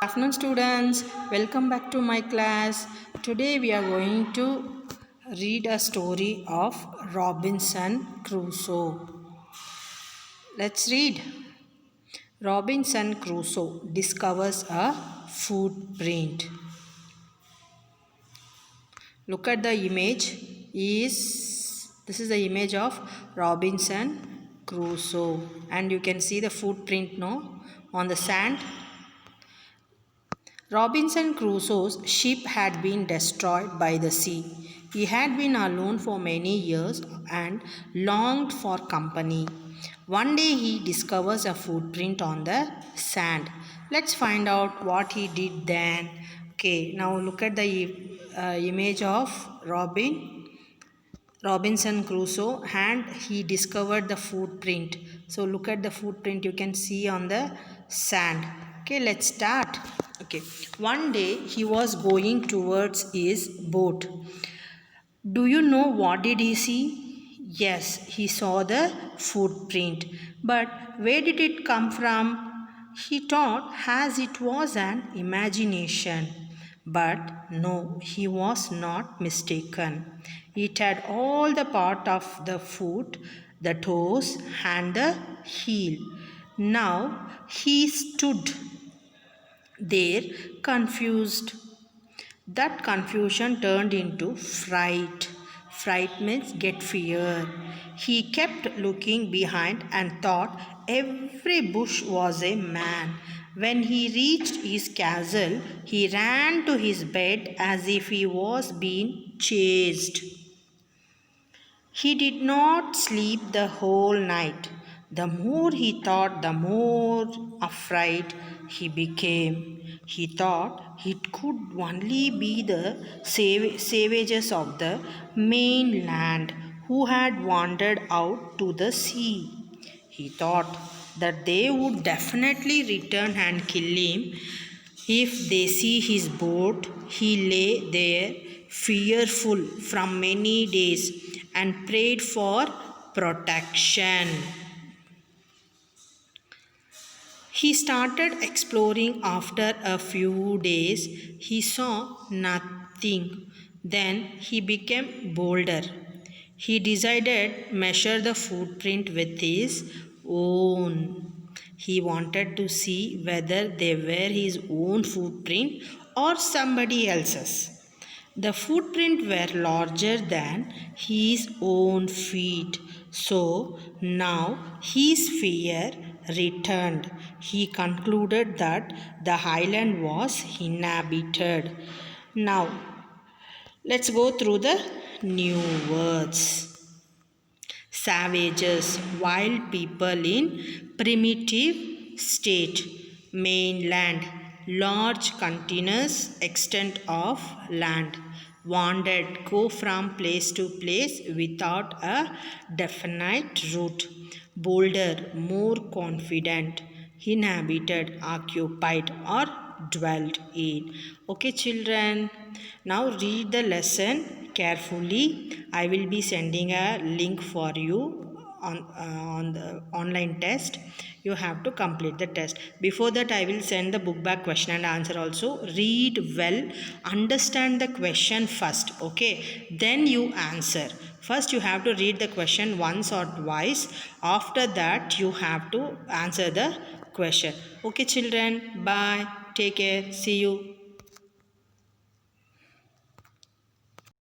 Afternoon students, welcome back to my class. Today we are going to read a story of Robinson Crusoe. Let's read. Robinson Crusoe discovers a footprint. Look at the image. This is the image of Robinson Crusoe, and you can see the footprint no on the sand. Robinson Crusoe's ship had been destroyed by the sea. He had been alone for many years and longed for company. One day he discovers a footprint on the sand. Let's find out what he did then. Okay, now look at the image of Robinson Crusoe, and he discovered the footprint. So look at the footprint you can see on the sand. Okay, let's start. Okay, one day he was going towards his boat. Do you know what did he see? Yes, he saw the footprint. But where did it come from? He thought as it was an imagination. But no, he was not mistaken. It had all the part of the foot, the toes, and the heel. Now he stood there confused. That confusion turned into fright. Fright means get fear. He kept looking behind and thought every bush was a man. When he reached his castle, he ran to his bed as if he was being chased. He did not sleep the whole night. The more he thought, the more afraid he became. He thought it could only be the savages of the mainland who had wandered out to the sea. He thought that they would definitely return and kill him if they see his boat. He lay there fearful from many days and prayed for protection. He started exploring. After a few days, he saw nothing. Then he became bolder. He decided measure the footprint with his own. He wanted to see whether they were his own footprint or somebody else's. The footprints were larger than his own feet. So now his fear returned. He concluded that the island was inhabited. Now let's go through the new words. Savages, wild people in primitive state. Mainland, large continuous extent of land. Wandered, go from place to place without a definite route. Bolder, more confident. Inhabited, occupied, or dwelt in. Okay, children, now read the lesson carefully. I will be sending a link for you on the online test. You have to complete the test. Before that, I will send the book back question and answer also. Read well, understand the question first, okay, then you answer. First you have to read the question once or twice. After that you have to answer the question. Okay children, bye, take care, see you.